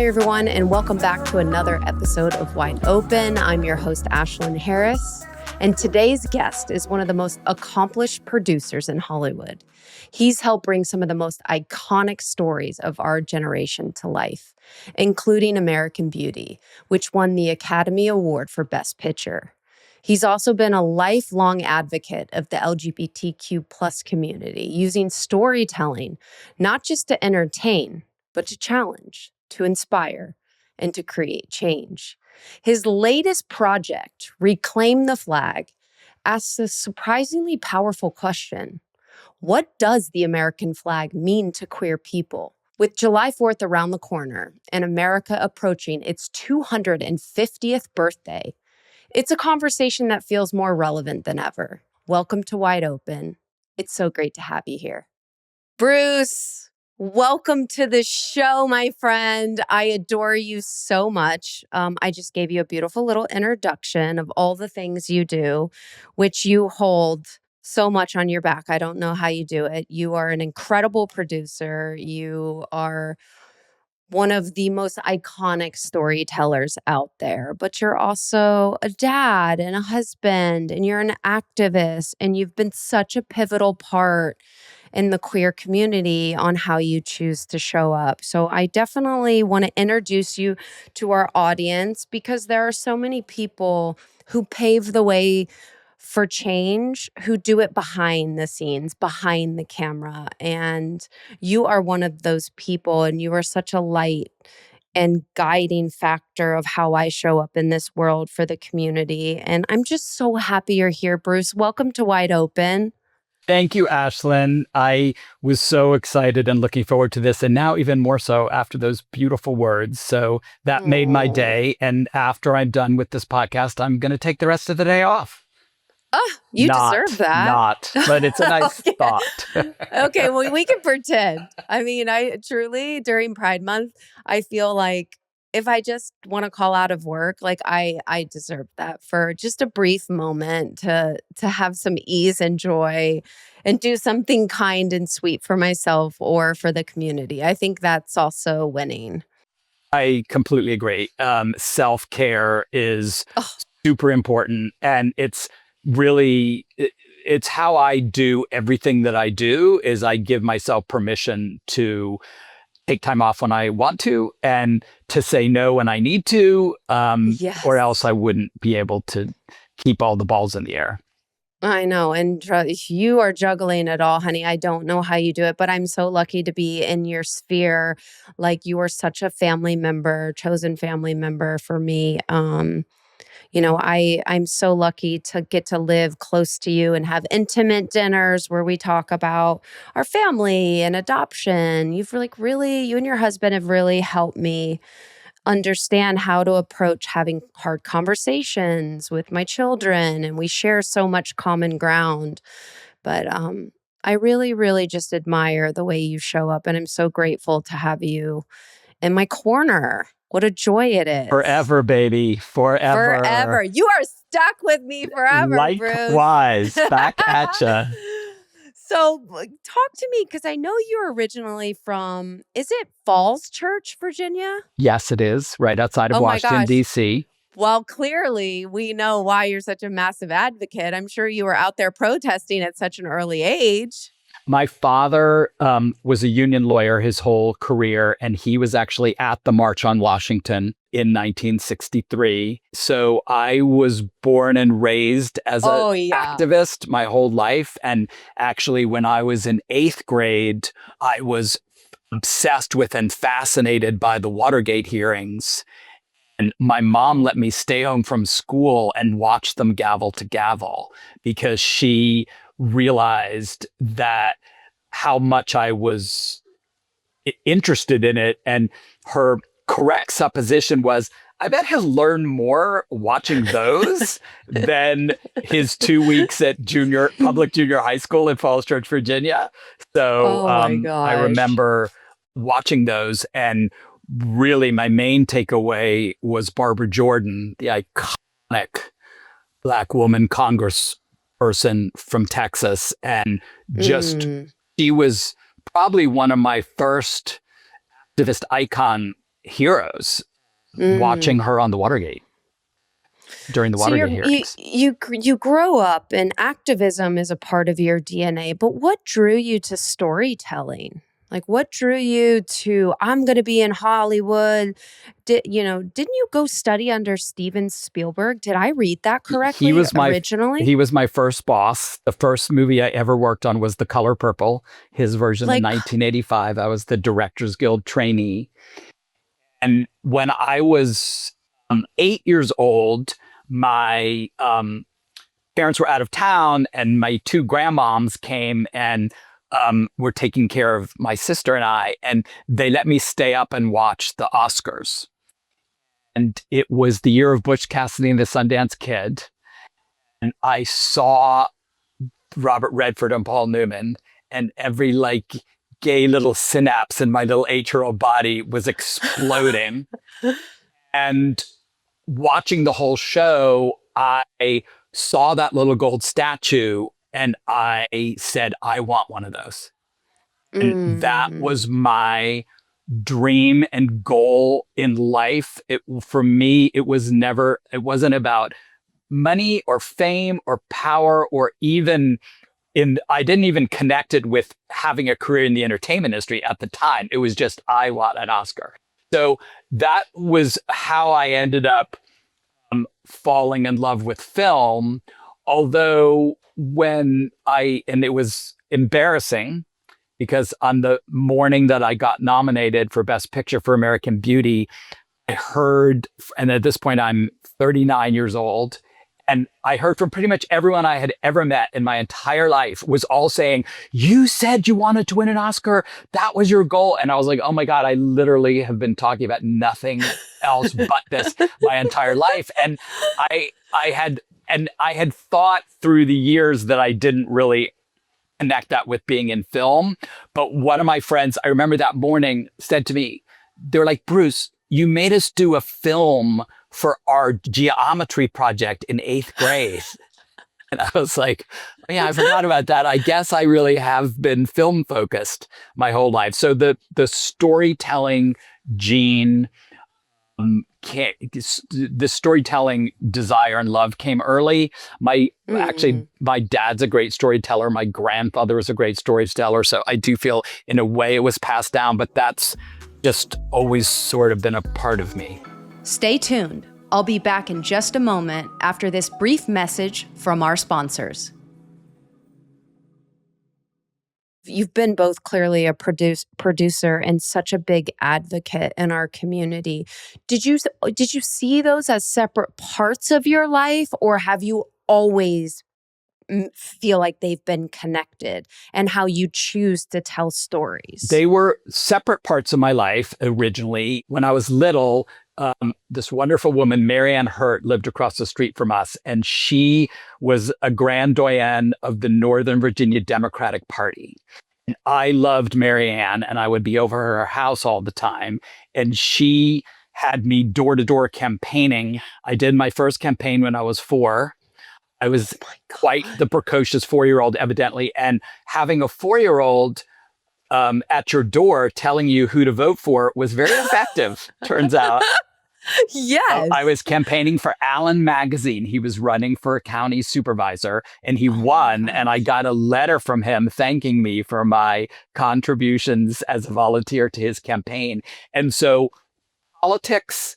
Hi, everyone, and welcome back to another episode of Wide Open. I'm your host, Ashlyn Harris, and today's guest is one of the most accomplished producers in Hollywood. He's helped bring some of the most iconic stories of our generation to life, including American Beauty, which won the Academy Award for Best Picture. He's also been a lifelong advocate of the LGBTQ plus community, using storytelling not just to entertain, but to challenge, to inspire, and to create change. His latest project, Reclaim the Flag, asks a surprisingly powerful question. What does the American flag mean to queer people? With July 4th around the corner and America approaching its 250th birthday, it's a conversation that feels more relevant than ever. Welcome to Wide Open. It's so great to have you here. Bruce, welcome to the show, my friend. I adore you so much. I just gave you a beautiful little introduction of all the things you do, which you hold so much on your back. I don't know how you do it. You are an incredible producer. You are one of the most iconic storytellers out there, but you're also a dad and a husband, and you're an activist, and you've been such a pivotal part in the queer community on how you choose to show up. So I definitely want to introduce you to our audience because there are so many people who pave the way for change, who do it behind the scenes, behind the camera. And you are one of those people, and you are such a light and guiding factor of how I show up in this world for the community. And I'm just so happy you're here, Bruce. Welcome to Wide Open. Thank you, Ashlyn. I was so excited and looking forward to this, and now even more so after those beautiful words. So that made my day. And after I'm done with this podcast, I'm going to take the rest of the day off. Oh, you deserve that. But it's a nice Okay. thought. Okay, well, we can pretend. I mean, I truly, during Pride Month, I feel like if I just want to call out of work, like I deserve that for just a brief moment to have some ease and joy and do something kind and sweet for myself or for the community. I think that's also winning. I completely agree. Self-care is super important, and it's how I do everything that I do is I give myself permission to take time off when I want to and to say no when I need to, Yes. or else I wouldn't be able to keep all the balls in the air. I know. And you are juggling it all, honey. I don't know how you do it, but I'm so lucky to be in your sphere. Like, you are such a family member, chosen family member for me. I'm so lucky to get to live close to you and have intimate dinners where we talk about our family and adoption. You and your husband have really helped me understand how to approach having hard conversations with my children. And we share so much common ground. But I really, really just admire the way you show up. And I'm so grateful to have you in my corner. What a joy it is. Forever, baby. Forever. Forever. You are stuck with me forever, Likewise. Bruce. Back at ya. So talk to me, because I know you're originally from, is it Falls Church, Virginia? Yes, it is. Right outside of Washington, D.C. Well, clearly we know why you're such a massive advocate. I'm sure you were out there protesting at such an early age. My father was a union lawyer his whole career, and he was actually at the March on Washington in 1963. So I was born and raised as an activist my whole life. And actually, when I was in 8th grade, I was obsessed with and fascinated by the Watergate hearings. And my mom let me stay home from school and watch them gavel to gavel because she realized that how much I was interested in it. And her correct supposition was, I bet he'll learn more watching those than his 2 weeks at public junior high school in Falls Church, Virginia. So I remember watching those, and really my main takeaway was Barbara Jordan, the iconic Black woman congressperson from Texas. And she was probably one of my first activist icon heroes watching her on the Watergate during the Watergate hearings. You grow up and activism is a part of your DNA, but what drew you to storytelling? Like, what drew you to, I'm going to be in Hollywood? Didn't you go study under Steven Spielberg? Did I read that correctly originally? He was my first boss. The first movie I ever worked on was The Color Purple, his version in 1985. I was the Directors Guild trainee. And when I was 8 years old, my parents were out of town and my two grandmoms came and were taking care of my sister and I, and they let me stay up and watch the Oscars. And it was the year of Butch Cassidy and the Sundance Kid. And I saw Robert Redford and Paul Newman, and every gay little synapse in my little 8-year-old body was exploding. And watching the whole show, I saw that little gold statue and I said, I want one of those. And that was my dream and goal in life. For me, it wasn't about money or fame or power or even I didn't even connect it with having a career in the entertainment industry at the time. It was just, I want an Oscar. So that was how I ended up falling in love with film. Although and it was embarrassing because on the morning that I got nominated for Best Picture for American Beauty, I heard, and at this point I'm 39 years old, and I heard from pretty much everyone I had ever met in my entire life was all saying, you said you wanted to win an Oscar. That was your goal. And I was like, oh my God, I literally have been talking about nothing else but this my entire life. And I had thought through the years that I didn't really connect that with being in film. But one of my friends, I remember that morning, said to me, they were like, Bruce, you made us do a film for our geometry project in 8th grade. And I was like, oh, yeah, I forgot about that. I guess I really have been film focused my whole life. So the storytelling gene, the storytelling desire and love came early. Actually, my dad's a great storyteller. My grandfather was a great storyteller. So I do feel in a way it was passed down, but that's just always sort of been a part of me. Stay tuned. I'll be back in just a moment after this brief message from our sponsors. You've been both clearly a producer and such a big advocate in our community. Did you see those as separate parts of your life, or have you always feel like they've been connected, and how you choose to tell stories? They were separate parts of my life originally. When I was little, this wonderful woman, Marianne Hurt, lived across the street from us, and she was a grand doyenne of the Northern Virginia Democratic Party. And I loved Marianne, and I would be over her house all the time. And she had me door-to-door campaigning. I did my first campaign when I was 4. I was quite the precocious 4-year-old, evidently. And having a 4-year-old at your door telling you who to vote for was very effective, turns out. Yes. I was campaigning for Allen Magazine. He was running for a county supervisor and he won. And I got a letter from him thanking me for my contributions as a volunteer to his campaign. And so politics,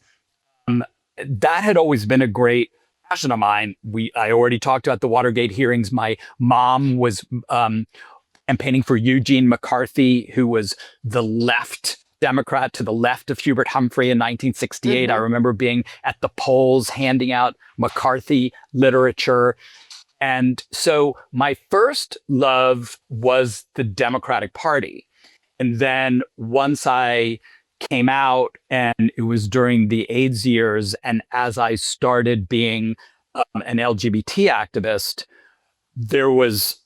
that had always been a great passion of mine. I already talked about the Watergate hearings. My mom was campaigning for Eugene McCarthy, who was the left Democrat to the left of Hubert Humphrey in 1968. Mm-hmm. I remember being at the polls handing out McCarthy literature. And so my first love was the Democratic Party. And then once I came out, and it was during the AIDS years, and as I started being an LGBT activist, there was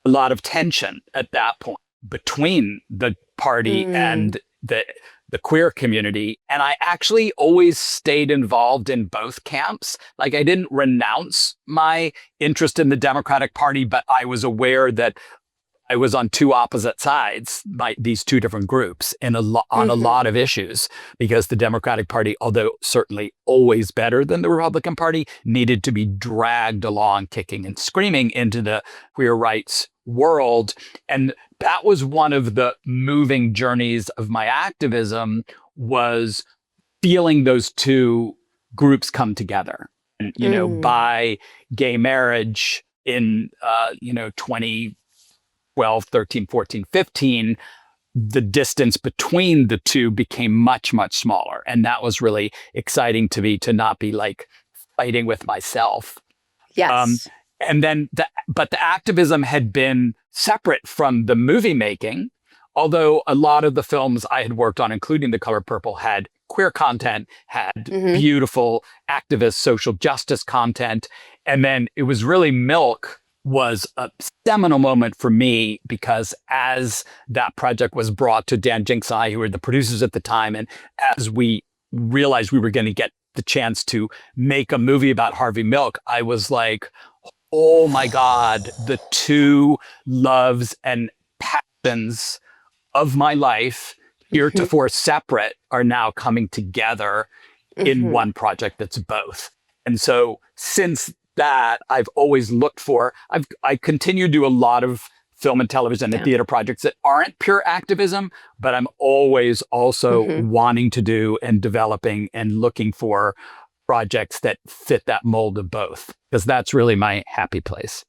a lot of tension at that point between the party and the queer community. And I actually always stayed involved in both camps. Like, I didn't renounce my interest in the Democratic Party, but I was aware that I was on two opposite sides, these two different groups, on a lot of issues, because the Democratic Party, although certainly always better than the Republican Party, needed to be dragged along kicking and screaming into the queer rights world. And that was one of the moving journeys of my activism, was feeling those two groups come together. And, by gay marriage in, 2012, 13, 14, 15, the distance between the two became much, much smaller. And that was really exciting to me, to not be like fighting with myself. Yes. And then, but the activism had been separate from the movie making, although a lot of the films I had worked on, including The Color Purple, had queer content, had beautiful activist social justice content. And then it was really Milk was a seminal moment for me, because as that project was brought to Dan Jinks and I, who were the producers at the time, and as we realized we were going to get the chance to make a movie about Harvey Milk, I was like, oh my God, the two loves and passions of my life, heretofore separate, are now coming together in one project that's both. And so since that, I've always looked for, I continue to do a lot of film and television and theater projects that aren't pure activism, but I'm always also wanting to do and developing and looking for projects that fit that mold of both, because that's really my happy place.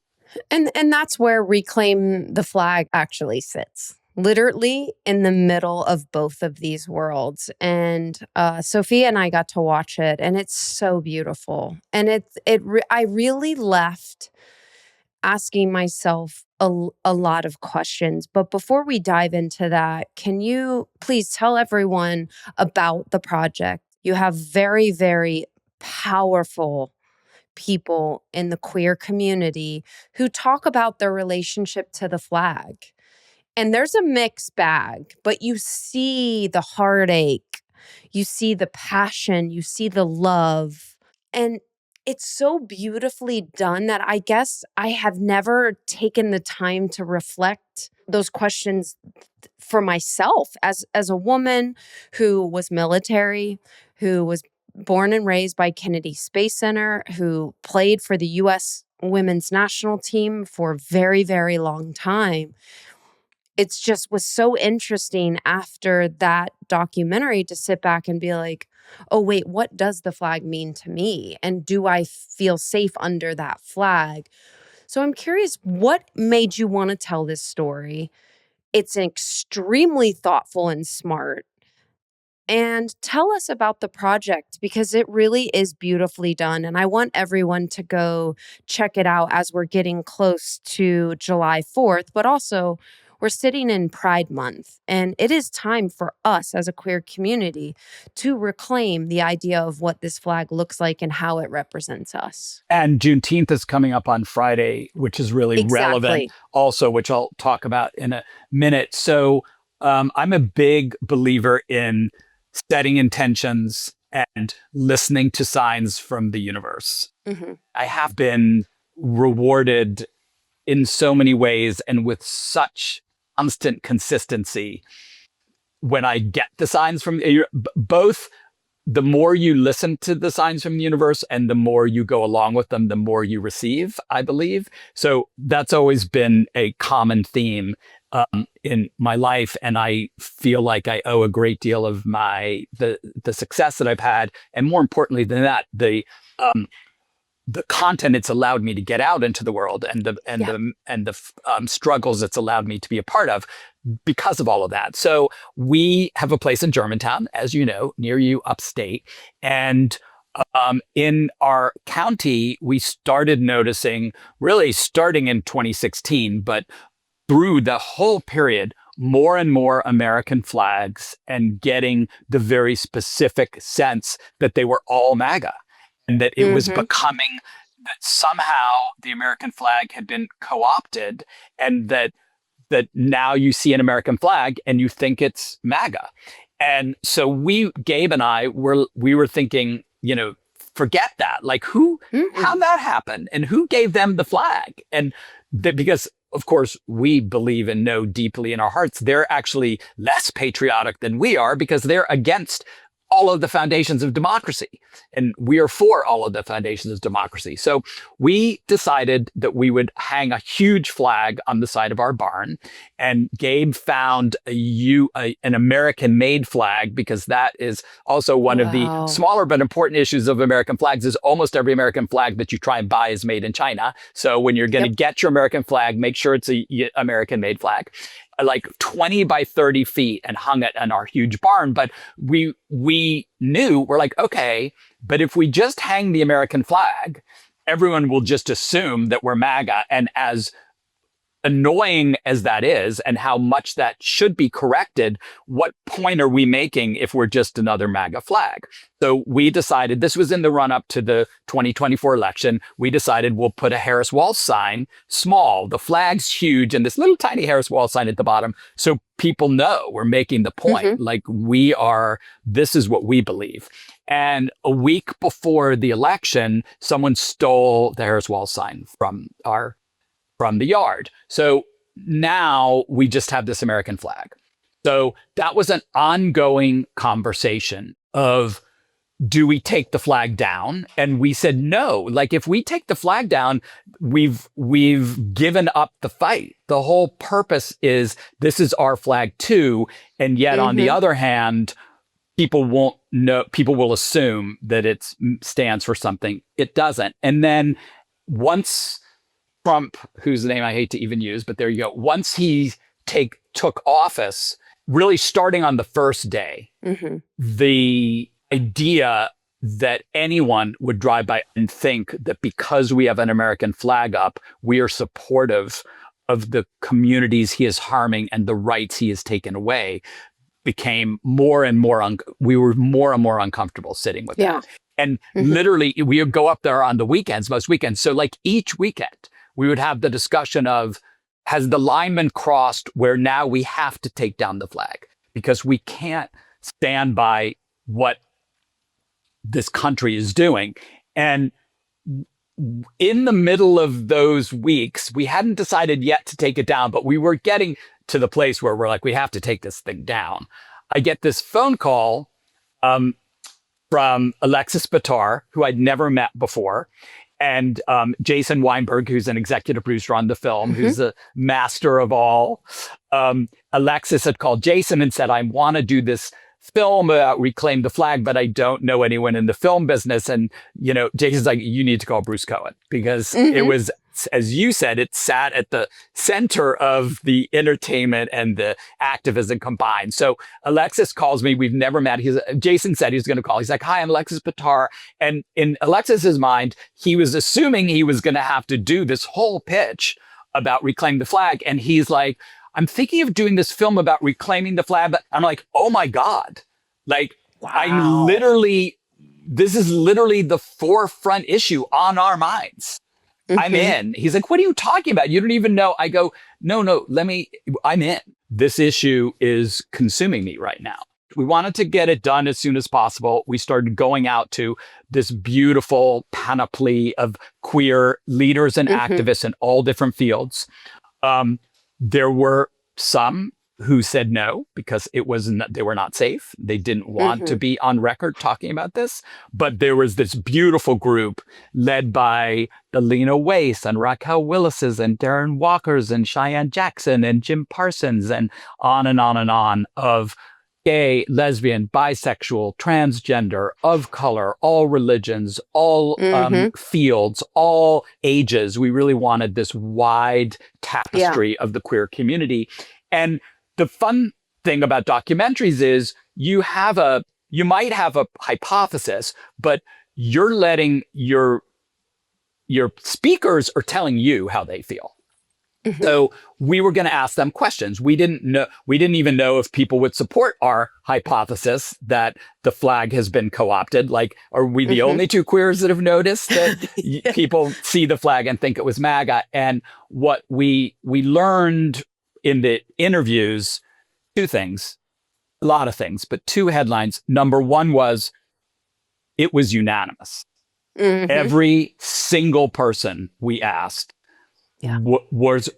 And that's where Reclaim the Flag actually sits, literally in the middle of both of these worlds. And Sophia and I got to watch it, and it's so beautiful. And I really left asking myself a lot of questions. But before we dive into that, can you please tell everyone about the project? You have very, very powerful people in the queer community who talk about their relationship to the flag. And there's a mixed bag, but you see the heartache, you see the passion, you see the love. And it's so beautifully done that I guess I have never taken the time to reflect those questions for myself as a woman who was military, who was born and raised by Kennedy Space Center, who played for the U.S. women's national team for a very, very long time. It's just was so interesting after that documentary to sit back and be like, oh, wait, what does the flag mean to me? And do I feel safe under that flag? So I'm curious, what made you want to tell this story? It's extremely thoughtful and smart. And tell us about the project, because it really is beautifully done. And I want everyone to go check it out as we're getting close to July 4th, but also we're sitting in Pride Month, and it is time for us as a queer community to reclaim the idea of what this flag looks like and how it represents us. And Juneteenth is coming up on Friday, which is really relevant also, which I'll talk about in a minute. So I'm a big believer in setting intentions and listening to signs from the universe. I have been rewarded in so many ways and with such constant consistency when I get the signs from both. The more you listen to the signs from the universe and the more you go along with them, the more you receive, I believe. So that's always been a common theme in my life. And I feel like I owe a great deal of the success that I've had. And more importantly than that, the content it's allowed me to get out into the world and the struggles it's allowed me to be a part of because of all of that. So we have a place in Germantown, as you know, near you, upstate. And in our county, we started noticing, really starting in 2016, but through the whole period, more and more American flags, and getting the very specific sense that they were all MAGA. And that it was becoming that somehow the American flag had been co-opted, and that now you see an American flag and you think it's MAGA. And so Gabe and I were thinking, forget that. Like how'd that happen? And who gave them the flag? And because of course, we believe and know deeply in our hearts, they're actually less patriotic than we are because they're against all of the foundations of democracy. And we are for all of the foundations of democracy. So we decided that we would hang a huge flag on the side of our barn. And Gabe found an American-made flag, because that is also one of the smaller but important issues of American flags. Is almost every American flag that you try and buy is made in China. So when you're going to get your American flag, make sure it's a American-made flag. Like 20 by 30 feet, and hung it in our huge barn. But we knew, we're like, okay, but if we just hang the American flag, everyone will just assume that we're MAGA. And as annoying as that is, and how much that should be corrected, what point are we making if we're just another MAGA flag? So we decided, this was in the run up to the 2024 election, we decided we'll put a Harris Wall sign, small, the flag's huge, and this little tiny Harris Wall sign at the bottom. So people know we're making the point, like this is what we believe. And a week before the election, someone stole the Harris Wall sign from the yard. So now we just have this American flag. So that was an ongoing conversation of, do we take the flag down? And we said, no, like if we take the flag down, we've given up the fight. The whole purpose is, this is our flag too. And yet on the other hand, people won't know, people will assume that it stands for something it doesn't. And then once Trump, whose name I hate to even use, but there you go. Once he took office, really starting on the first day, the idea that anyone would drive by and think that because we have an American flag up, we are supportive of the communities he is harming and the rights he has taken away, became more and more, we were more and more uncomfortable sitting with that. And literally, we would go up there on the weekends, most weekends. So like each weekend, we would have the discussion of, has the line been crossed where now we have to take down the flag? Because we can't stand by what this country is doing. And in the middle of those weeks, we hadn't decided yet to take it down, but we were getting to the place where we're like, we have to take this thing down. I get this phone call from Alexis Bitar, who I'd never met before, and Jason Weinberg, who's an executive producer on the film, who's a master of all. Alexis had called Jason and said, I want to do this film about Reclaim the Flag, but I don't know anyone in the film business. And, Jason's like, you need to call Bruce Cohen, because it was, as you said, it sat at the center of the entertainment and the activism combined. So Alexis calls me. We've never met. Jason said he was going to call. He's like, hi, I'm Alexis Bitar. And in Alexis's mind, he was assuming he was going to have to do this whole pitch about Reclaim the Flag. And he's like, I'm thinking of doing this film about reclaiming the flag. But I'm like, oh my God. Like, wow. This is literally the forefront issue on our minds. I'm in. He's like, what are you talking about? You don't even know. I go, no, I'm in. This issue is consuming me right now. We wanted to get it done as soon as possible. We started going out to this beautiful panoply of queer leaders and activists in all different fields. There were some who said no, because they were not safe. They didn't want to be on record talking about this. But there was this beautiful group led by the Lena Waithe and Raquel Willis's and Darren Walker's and Cheyenne Jackson and Jim Parsons and on and on and on, of gay, lesbian, bisexual, transgender, of color, all religions, all fields, all ages. We really wanted this wide tapestry of the queer community. And the fun thing about documentaries is you might have a hypothesis, but you're letting your speakers are telling you how they feel. So we were going to ask them questions. We didn't even know if people would support our hypothesis that the flag has been co-opted. Like, are we the only two queers that have noticed that people see the flag and think it was MAGA? And what we learned in the interviews, two things, a lot of things, but two headlines. Number one was, it was unanimous. Every single person we asked was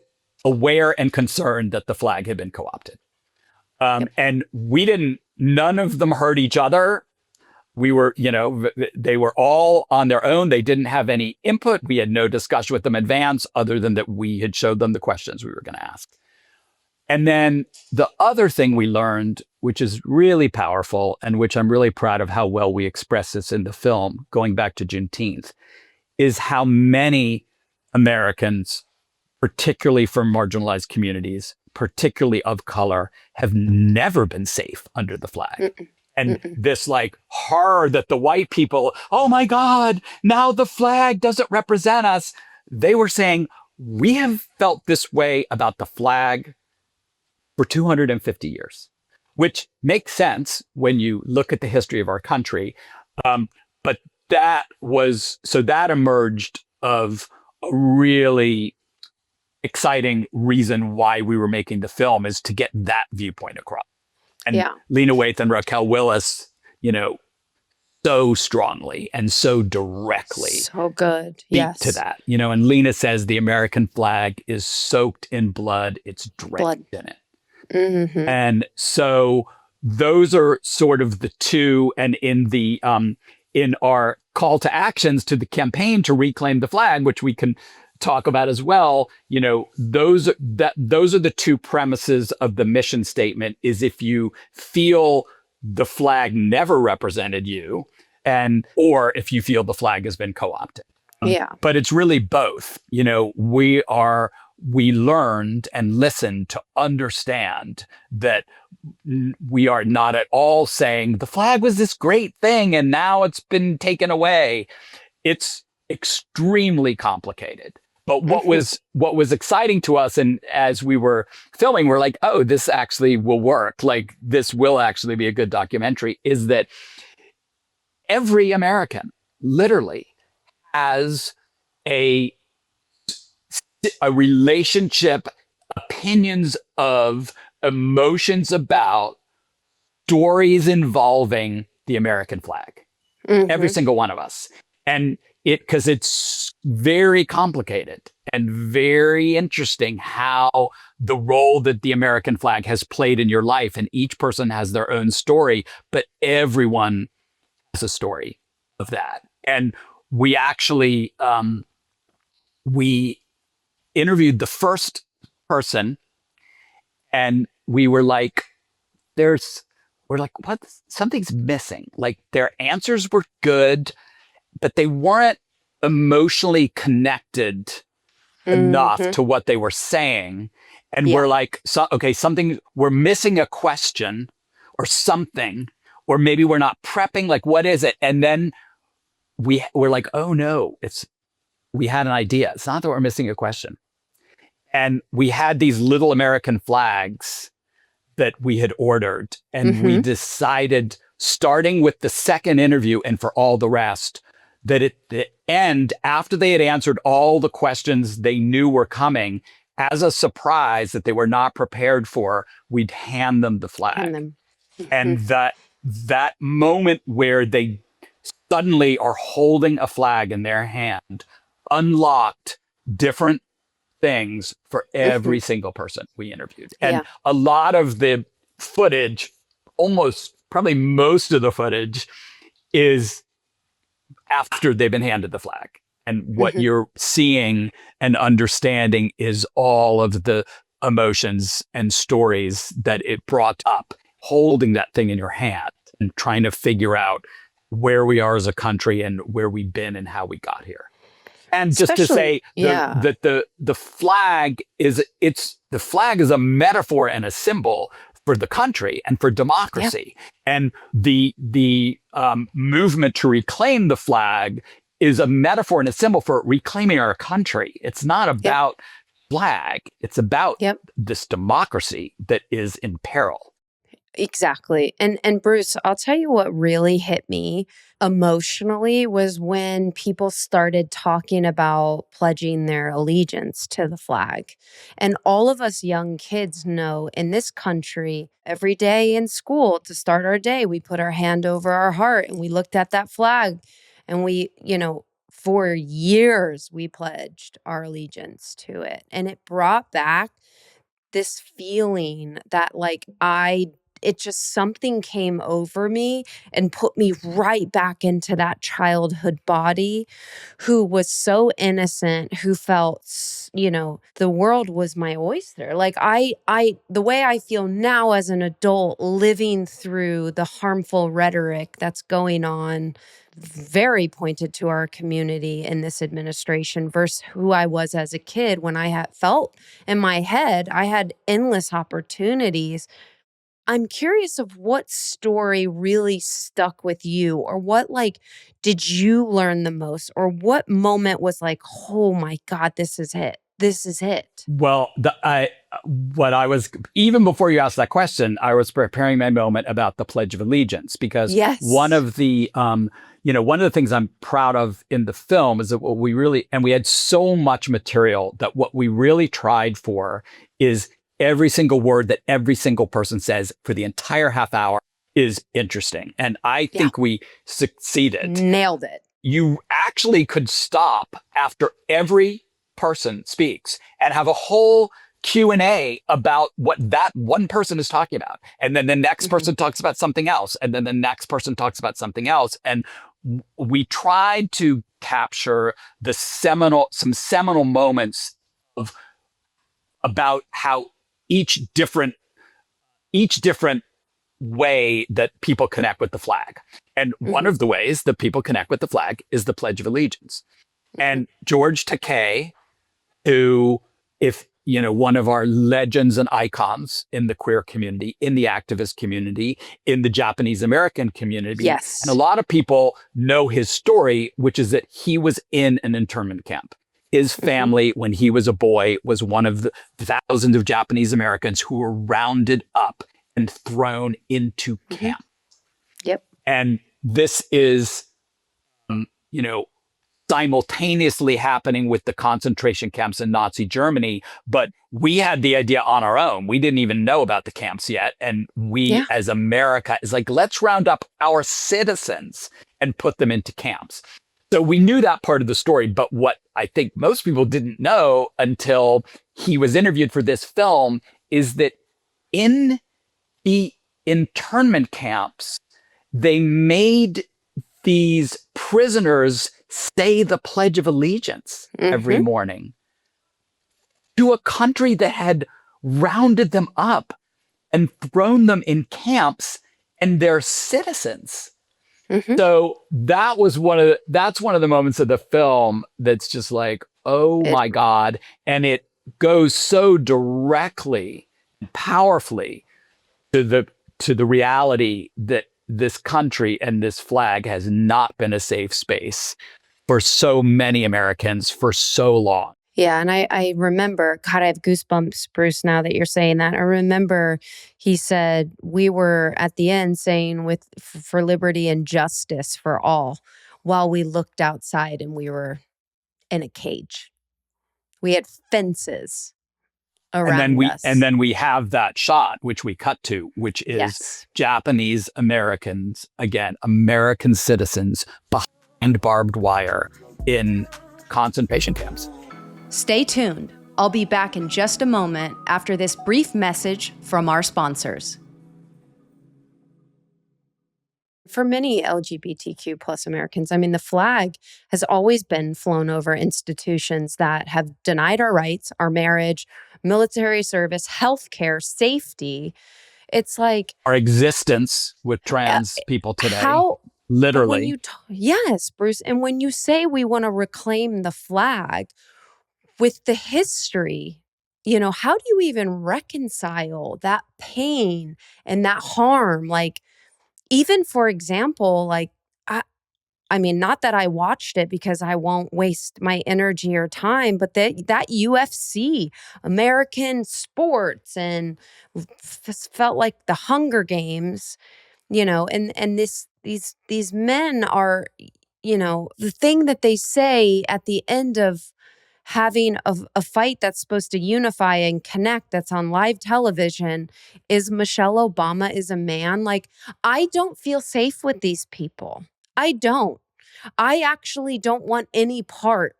aware and concerned that the flag had been co-opted. And none of them heard each other. We were, they were all on their own. They didn't have any input. We had no discussion with them in advance other than that we had showed them the questions we were going to ask. And then the other thing we learned, which is really powerful and which I'm really proud of how well we express this in the film, going back to Juneteenth, is how many Americans, particularly from marginalized communities, particularly of color, have never been safe under the flag. And this like horror that the white people, oh my God, now the flag doesn't represent us. They were saying, we have felt this way about the flag for 250 years, which makes sense when you look at the history of our country. But that emerged of a really exciting reason why we were making the film, is to get that viewpoint across. And Lena Waithe and Raquel Willis, so strongly and so directly so good. speak to that. And Lena says the American flag is soaked in blood. It's drenched in it. Mm-hmm. And so those are sort of the two. And in our call to actions to the campaign to reclaim the flag, which we can talk about as well, those are the two premises of the mission statement. Is if you feel the flag never represented you, or if you feel the flag has been co-opted. But it's really both. We learned and listened to understand that we are not at all saying the flag was this great thing and now it's been taken away. It's extremely complicated. But what was exciting to us, and as we were filming, we're like, oh, this actually will work. Like, this will actually be a good documentary, is that every American literally has a relationship, opinions of, emotions about, stories involving the American flag. Every single one of us. And because it's very complicated and very interesting how the role that the American flag has played in your life, and each person has their own story, but everyone has a story of that. And we actually, we interviewed the first person, and we were like, what? Something's missing. Like, their answers were good, but they weren't emotionally connected enough to what they were saying. And we're like, we're missing a question or something, or maybe we're not prepping. Like, what is it? And then we're like, oh no, we had an idea. It's not that we're missing a question. And we had these little American flags that we had ordered. And we decided, starting with the second interview and for all the rest, that at the end, after they had answered all the questions they knew were coming, as a surprise that they were not prepared for, we'd hand them the flag. And that moment where they suddenly are holding a flag in their hand unlocked different things for every single person we interviewed. And a lot of the footage, probably most of the footage, is after they've been handed the flag. And what you're seeing and understanding is all of the emotions and stories that it brought up, holding that thing in your hand and trying to figure out where we are as a country and where we've been and how we got here. And just to say that the flag is a metaphor and a symbol for the country and for democracy. And the movement to reclaim the flag is a metaphor and a symbol for reclaiming our country. It's not about flag. It's about this democracy that is in peril. Exactly. And Bruce, I'll tell you what really hit me emotionally was when people started talking about pledging their allegiance to the flag. And all of us young kids know in this country, every day in school to start our day, we put our hand over our heart and we looked at that flag and we, for years we pledged our allegiance to it. And it brought back this feeling that like it just something came over me and put me right back into that childhood body who was so innocent, who felt, the world was my oyster. Like the way I feel now as an adult living through the harmful rhetoric that's going on, very pointed to our community in this administration versus who I was as a kid when I had felt in my head, I had endless opportunities. I'm curious of what story really stuck with you, or what did you learn the most, or what moment was like, oh my God, this is it. This is it. Well, even before you asked that question, I was preparing my moment about the Pledge of Allegiance, because Yes. one of the things I'm proud of in the film is that we had so much material that what we really tried for is every single word that every single person says for the entire half hour is interesting. And I think we succeeded. Nailed it. You actually could stop after every person speaks and have a whole Q&A about what that one person is talking about. And then the next person talks about something else. And then the next person talks about something else. And we tried to capture some seminal moments about how each different way that people connect with the flag. And one of the ways that people connect with the flag is the Pledge of Allegiance. And George Takei, who, one of our legends and icons in the queer community, in the activist community, in the Japanese American community. Yes. And a lot of people know his story, which is that he was in an internment camp. His family, when he was a boy, was one of the thousands of Japanese Americans who were rounded up and thrown into camp. Yep. And this is, simultaneously happening with the concentration camps in Nazi Germany. But we had the idea on our own. We didn't even know about the camps yet. And we, as America, is like, let's round up our citizens and put them into camps. So we knew that part of the story, but what I think most people didn't know until he was interviewed for this film is that in the internment camps, they made these prisoners say the Pledge of Allegiance every morning to a country that had rounded them up and thrown them in camps, and they're citizens. So that's one of the moments of the film that's just like, oh my God. And it goes so directly, powerfully to the reality that this country and this flag has not been a safe space for so many Americans for so long. Yeah. And I remember, God, I have goosebumps, Bruce, now that you're saying that. I remember he said, we were at the end saying for liberty and justice for all, while we looked outside and we were in a cage. We had fences around us. And then we have that shot, which we cut to, which is Japanese Americans, again, American citizens behind barbed wire in concentration camps. Stay tuned. I'll be back in just a moment after this brief message from our sponsors. For many LGBTQ plus Americans, I mean, the flag has always been flown over institutions that have denied our rights, our marriage, military service, healthcare, safety. It's like our existence with trans people today. Literally. Yes, Bruce. And when you say we want to reclaim the flag with the history, how do you even reconcile that pain and that harm? Like, even for example, I mean, not that I watched it because I won't waste my energy or time, but that UFC, American sports, and felt like the Hunger Games, and these men are, the thing that they say at the end of having a fight that's supposed to unify and connect, that's on live television, is Michelle Obama is a man. Like, I don't feel safe with these people. I don't. I actually don't want any part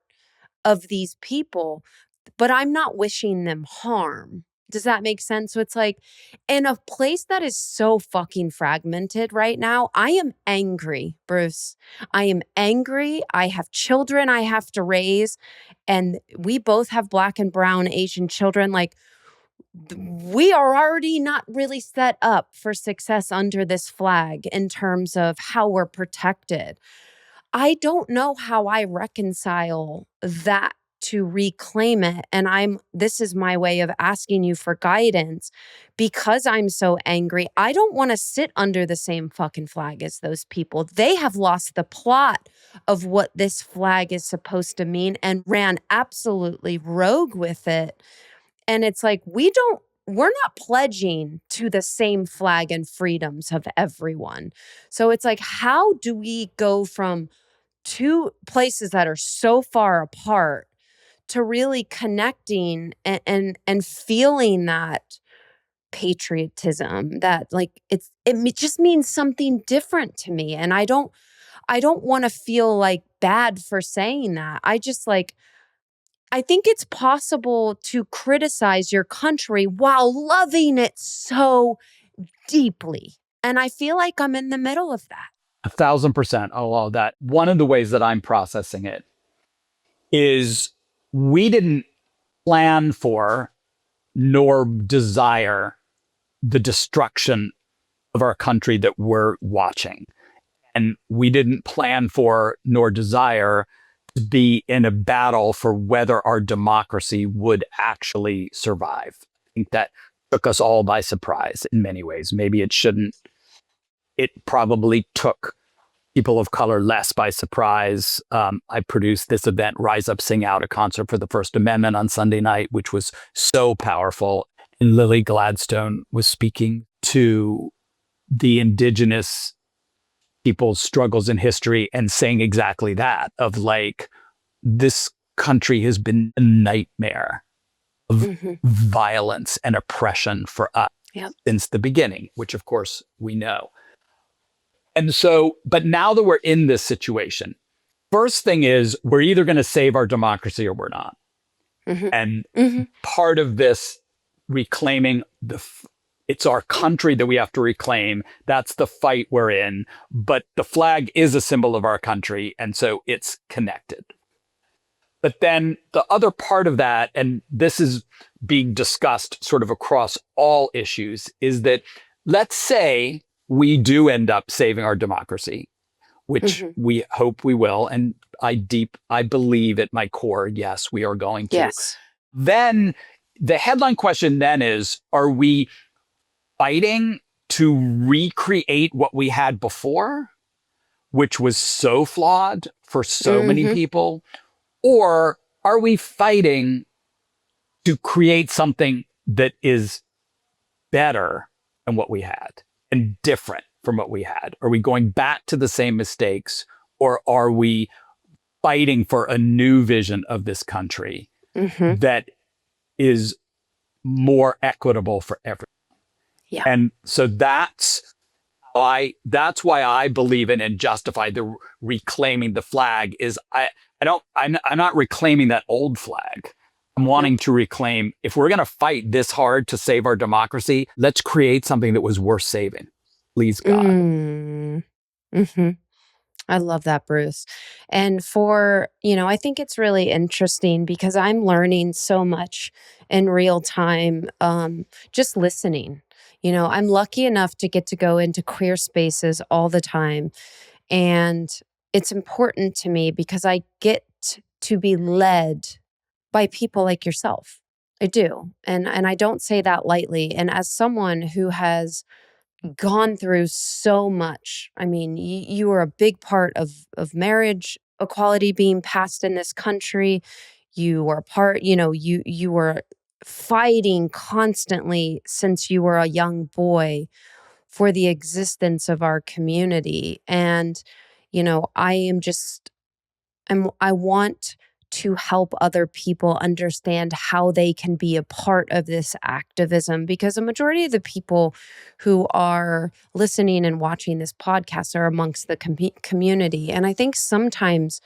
of these people, but I'm not wishing them harm. Does that make sense? So it's like, in a place that is so fucking fragmented right now, I am angry, Bruce. I am angry. I have children I have to raise, and we both have Black and brown Asian children. Like, we are already not really set up for success under this flag in terms of how we're protected. I don't know how I reconcile that to reclaim it. And this is my way of asking you for guidance because I'm so angry. I don't want to sit under the same fucking flag as those people. They have lost the plot of what this flag is supposed to mean and ran absolutely rogue with it. And it's like, we're not pledging to the same flag and freedoms of everyone. So it's like, how do we go from two places that are so far apart to really connecting and feeling that patriotism, that like it just means something different to me. And I don't want to feel like bad for saying that. I think it's possible to criticize your country while loving it so deeply. And I feel like I'm in the middle of that. 1,000%. I love that. One of the ways that I'm processing it is we didn't plan for nor desire the destruction of our country that we're watching. And we didn't plan for nor desire to be in a battle for whether our democracy would actually survive. I think that took us all by surprise in many ways. Maybe it shouldn't. It probably took people of color less by surprise. I produced this event, Rise Up, Sing Out, a concert for the First Amendment on Sunday night, which was so powerful. And Lily Gladstone was speaking to the indigenous people's struggles in history and saying exactly that, of like, this country has been a nightmare of violence and oppression for us since the beginning, which of course we know. And so, but now that we're in this situation, first thing is we're either going to save our democracy or we're not. And part of this reclaiming it's our country that we have to reclaim. That's the fight we're in. But the flag is a symbol of our country. And so it's connected. But then the other part of that, and this is being discussed sort of across all issues, is that let's say we do end up saving our democracy, which we hope we will. And I believe at my core, yes, we are going to. Yes. Then the headline question then is, are we fighting to recreate what we had before, which was so flawed for so many people? Or are we fighting to create something that is better than what we had and different from what we had? Are we going back to the same mistakes, or are we fighting for a new vision of this country that is more equitable for everyone? Yeah. And so that's why I believe in and justify the reclaiming the flag. Is I'm not reclaiming that old flag. I'm wanting to reclaim, if we're going to fight this hard to save our democracy, let's create something that was worth saving. Please, God. I love that, Bruce. And I think it's really interesting because I'm learning so much in real time, just listening. I'm lucky enough to get to go into queer spaces all the time. And it's important to me because I get to be led by people like yourself. I do. And I don't say that lightly. And as someone who has gone through so much, I mean, you are a big part of marriage equality being passed in this country. You were you were fighting constantly since you were a young boy for the existence of our community. And, I want to help other people understand how they can be a part of this activism? Because a majority of the people who are listening and watching this podcast are amongst the community. And I think sometimes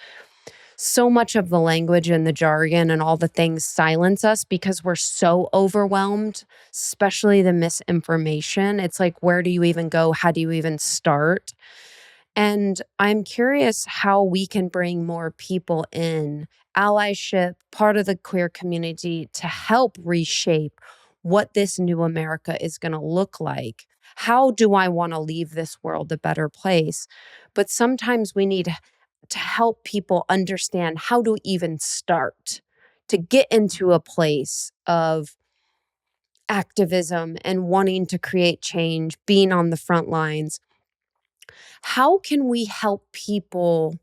so much of the language and the jargon and all the things silence us because we're so overwhelmed, especially the misinformation. It's like, where do you even go? How do you even start? And I'm curious how we can bring more people in, allyship, part of the queer community, to help reshape what this new America is going to look like. How do I want to leave this world a better place? But sometimes we need to help people understand how to even start to get into a place of activism and wanting to create change, being on the front lines. How can we help people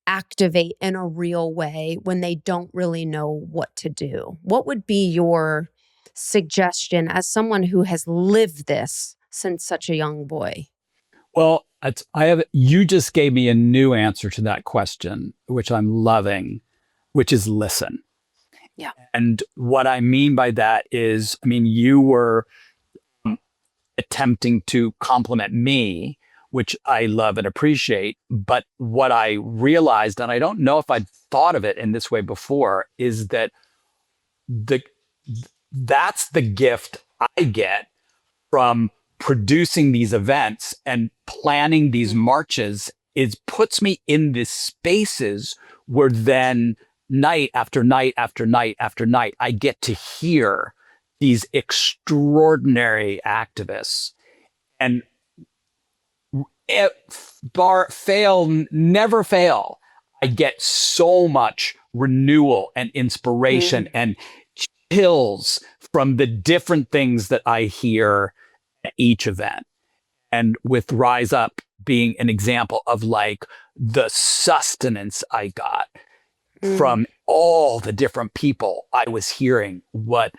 activate in a real way when they don't really know what to do? What would be your suggestion as someone who has lived this since such a young boy? Well, you just gave me a new answer to that question, which I'm loving, which is listen. Yeah. And what I mean by that is, you were attempting to compliment me, which I love and appreciate. But what I realized, and I don't know if I'd thought of it in this way before, is that that's the gift I get from producing these events and planning these marches. It puts me in these spaces where then night after night after night after night, I get to hear these extraordinary activists. And never fail, I get so much renewal and inspiration and chills from the different things that I hear at each event. And with Rise Up being an example of like the sustenance I got from all the different people I was hearing, what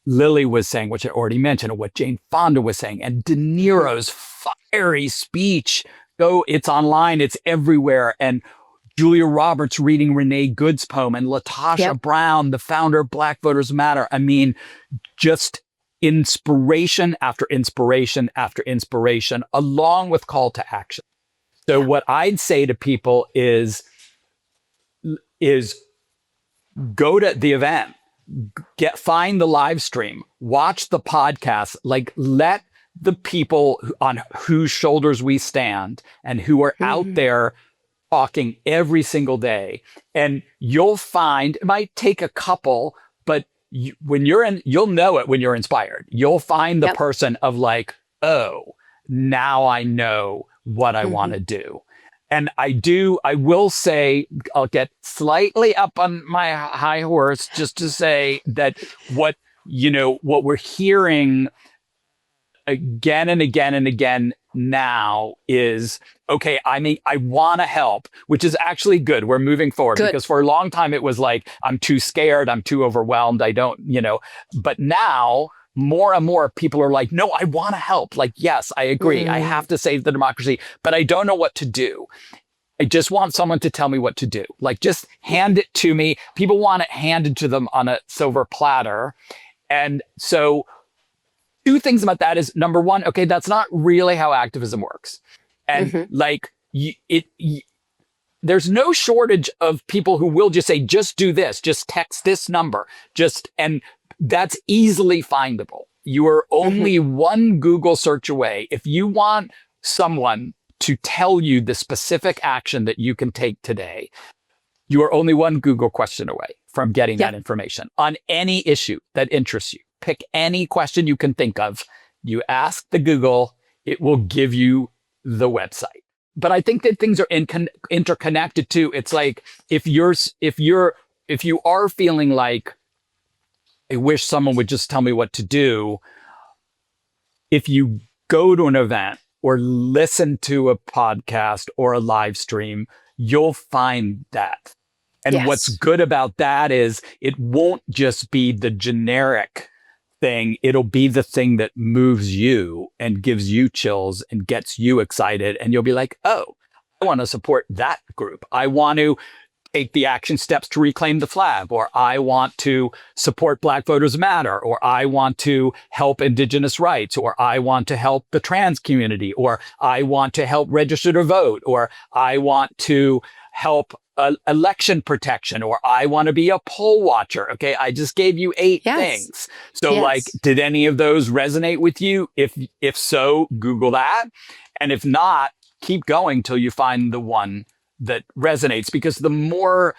Lily was saying, which I already mentioned, or what Jane Fonda was saying, and De Niro's fiery speech. It's online, it's everywhere. And Julia Roberts reading Renee Good's poem, and Latasha Brown, the founder of Black Voters Matter. Just inspiration after inspiration after inspiration, along with call to action. So what I'd say to people is go to the event, find the live stream, watch the podcast, like let the people on whose shoulders we stand and who are out there talking every single day. And you'll find, it might take a couple, but you'll know it when you're inspired. You'll find the person of like, oh, now I know what I want to do. And I will say, I'll get slightly up on my high horse just to say that what we're hearing again and again and again now is, okay, I want to help, which is actually good. We're moving forward because for a long time it was like, I'm too scared, I'm too overwhelmed, I don't, but now more and more people are like, no, I want to help. Like, yes, I agree. I have to save the democracy, but I don't know what to do. I just want someone to tell me what to do. Like, just hand it to me. People want it handed to them on a silver platter. And so two things about that is, number one, okay, that's not really how activism works. And there's no shortage of people who will just say, just do this, just text this number, and that's easily findable. You are only one Google search away. If you want someone to tell you the specific action that you can take today, you are only one Google question away from getting that information on any issue that interests you. Pick any question you can think of. You ask the Google, it will give you the website. But I think that things are interconnected too. It's like, if you are feeling like, I wish someone would just tell me what to do, if you go to an event or listen to a podcast or a live stream, you'll find that. And what's good about that is it won't just be the generic thing. It'll be the thing that moves you and gives you chills and gets you excited. And you'll be like, oh, I want to support that group. I want to take the action steps to reclaim the flag, or I want to support Black Voters Matter, or I want to help Indigenous rights, or I want to help the trans community, or I want to help register to vote, or I want to help election protection, or I want to be a poll watcher. Okay, I just gave you 8 things. So like, did any of those resonate with you? If so, Google that. And if not, keep going till you find the one that resonates, because the more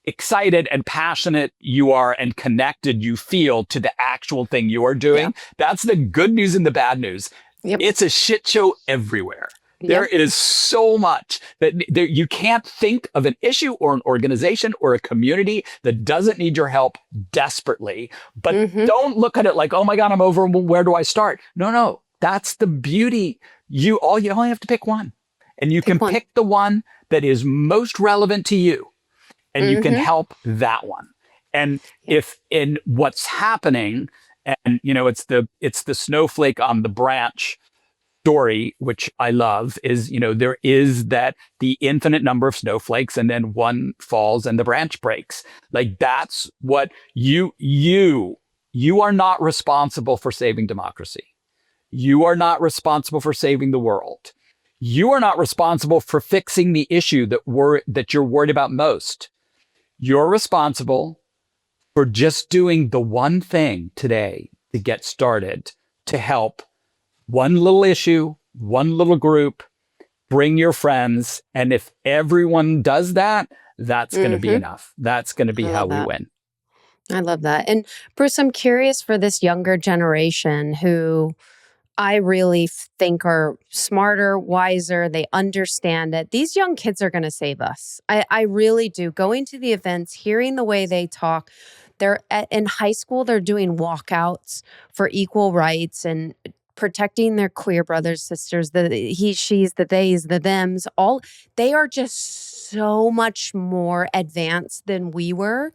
excited and passionate you are and connected you feel to the actual thing you are doing, that's the good news and the bad news. It's a shit show everywhere. There is so much that you can't think of an issue or an organization or a community that doesn't need your help desperately. But don't look at it like, oh my God, I'm overwhelmed. Where do I start? No, that's the beauty. You only have to pick one, and you can pick the one that is most relevant to you, and you can help that one. And if in what's happening, and it's the snowflake on the branch story, which I love, is, there is that the infinite number of snowflakes, and then one falls and the branch breaks. Like, that's what you are not responsible for saving democracy. You are not responsible for saving the world. You are not responsible for fixing the issue that you're worried about most. You're responsible for just doing the one thing today to get started, to help one little issue, one little group, bring your friends. And if everyone does that, that's going to be enough. That's going to be how we win. I love that. And Bruce, I'm curious for this younger generation who I really think are smarter, wiser, they understand it. These young kids are going to save us. I really do. Going to the events, hearing the way they talk. In high school, they're doing walkouts for equal rights and protecting their queer brothers, sisters, the he, she's, the theys, the thems. All they are just so much more advanced than we were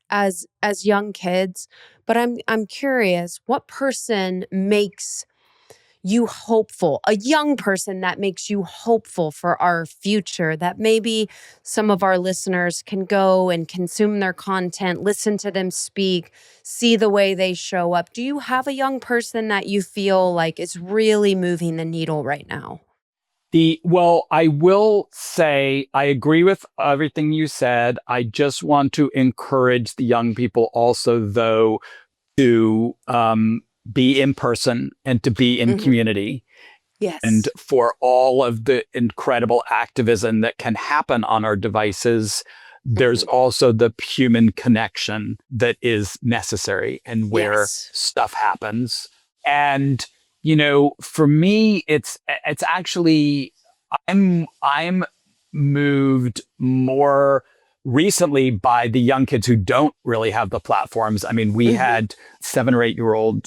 as young kids. But I'm curious, what person makes you hopeful, a young person that makes you hopeful for our future, that maybe some of our listeners can go and consume their content, listen to them speak, see the way they show up? Do you have a young person that you feel like is really moving the needle right now? Well, I will say I agree with everything you said. I just want to encourage the young people also, though, to be in person and to be in community. Yes. And for all of the incredible activism that can happen on our devices, there's also the human connection that is necessary and where stuff happens. And, for me, it's actually, I'm moved more recently by the young kids who don't really have the platforms. I mean, we had 7 or 8-year-old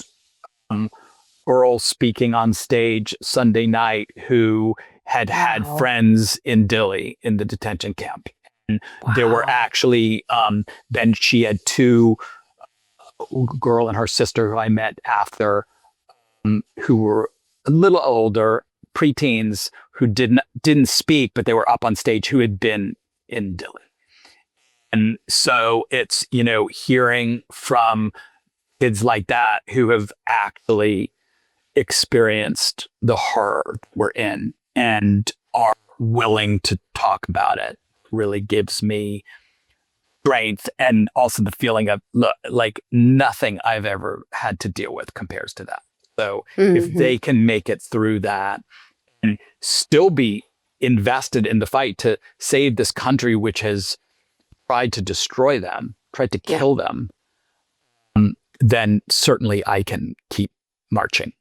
girl speaking on stage Sunday night who had friends in Dilley in the detention camp. And there were actually, then she had 2, girl and her sister who I met after, who were a little older, preteens, who didn't speak, but they were up on stage, who had been in Dilley. And so it's, hearing from kids like that who have actually experienced the horror we're in and are willing to talk about it really gives me strength, and also the feeling of like nothing I've ever had to deal with compares to that. So if they can make it through that and still be invested in the fight to save this country, which has tried to destroy them, tried to kill them, then certainly I can keep marching.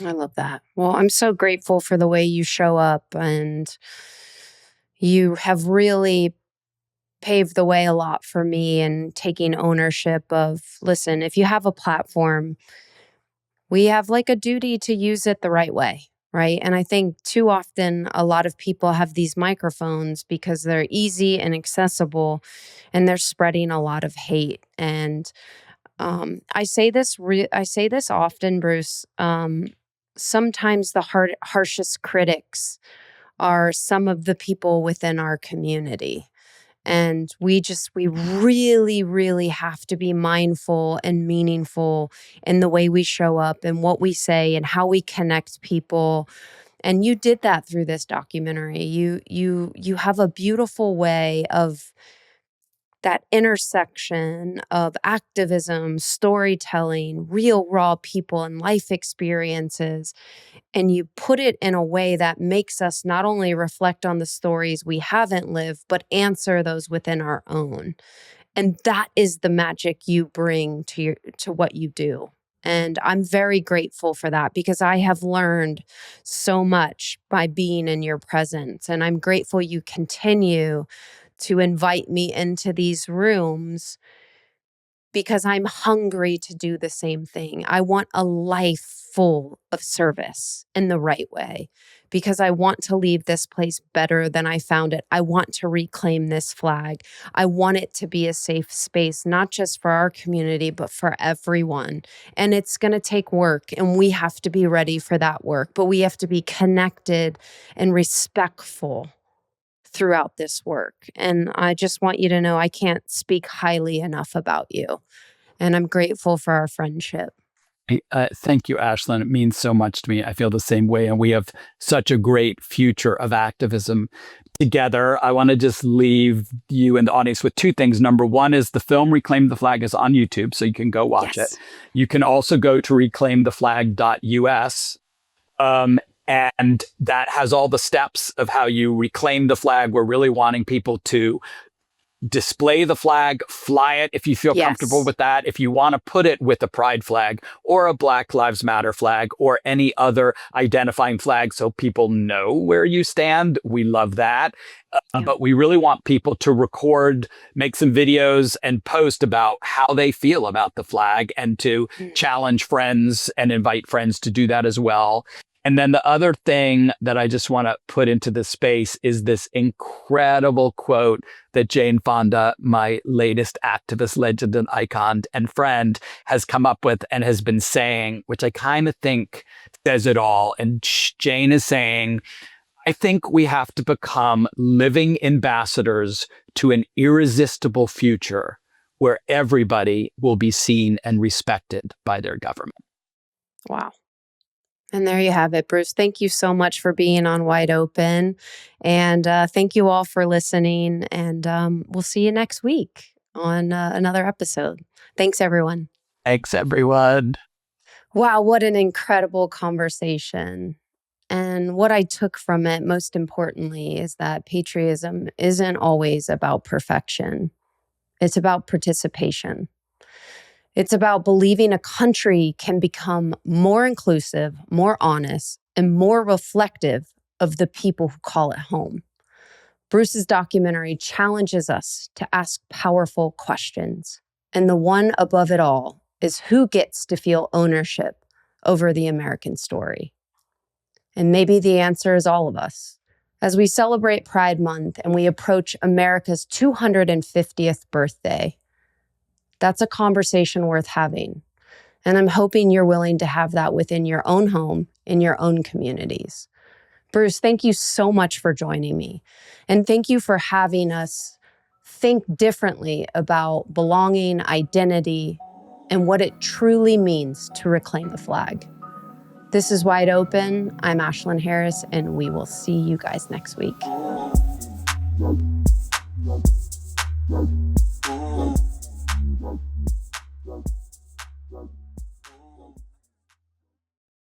I love that. Well, I'm so grateful for the way you show up, and you have really paved the way a lot for me in taking ownership of, listen, if you have a platform, we have like a duty to use it the right way, right? And I think too often a lot of people have these microphones because they're easy and accessible, and they're spreading a lot of hate. And I say this often, Bruce. Sometimes the harshest critics are some of the people within our community. And we really, really have to be mindful and meaningful in the way we show up and what we say and how we connect people. And you did that through this documentary. You have a beautiful way of that intersection of activism, storytelling, real raw people and life experiences. And you put it in a way that makes us not only reflect on the stories we haven't lived, but answer those within our own. And that is the magic you bring to what you do. And I'm very grateful for that because I have learned so much by being in your presence. And I'm grateful you continue to invite me into these rooms because I'm hungry to do the same thing. I want a life full of service in the right way because I want to leave this place better than I found it. I want to reclaim this flag. I want it to be a safe space, not just for our community, but for everyone. And it's going to take work, and we have to be ready for that work, but we have to be connected and respectful throughout this work. And I just want you to know I can't speak highly enough about you. And I'm grateful for our friendship. Thank you, Ashlyn. It means so much to me. I feel the same way. And we have such a great future of activism together. I want to just leave you and the audience with two things. Number one is the film Reclaim the Flag is on YouTube, so you can go watch it. You can also go to reclaimtheflag.us. And that has all the steps of how you reclaim the flag. We're really wanting people to display the flag, fly it if you feel comfortable with that. If you want to put it with a pride flag or a Black Lives Matter flag or any other identifying flag so people know where you stand, we love that. But we really want people to record, make some videos and post about how they feel about the flag and to challenge friends and invite friends to do that as well. And then the other thing that I just want to put into this space is this incredible quote that Jane Fonda, my latest activist, legend, and icon and friend, has come up with and has been saying, which I kind of think says it all. And Jane is saying, I think we have to become living ambassadors to an irresistible future where everybody will be seen and respected by their government. Wow. And there you have it, Bruce. Thank you so much for being on Wide Open. And thank you all for listening. And we'll see you next week on another episode. Thanks, everyone. Thanks, everyone. Wow, what an incredible conversation. And what I took from it, most importantly, is that patriotism isn't always about perfection. It's about participation. It's about believing a country can become more inclusive, more honest, and more reflective of the people who call it home. Bruce's documentary challenges us to ask powerful questions. And the one above it all is who gets to feel ownership over the American story. And maybe the answer is all of us. As we celebrate Pride Month and we approach America's 250th birthday, that's a conversation worth having. And I'm hoping you're willing to have that within your own home, in your own communities. Bruce, thank you so much for joining me. And thank you for having us think differently about belonging, identity, and what it truly means to reclaim the flag. This is Wide Open. I'm Ashlyn Harris, and we will see you guys next week.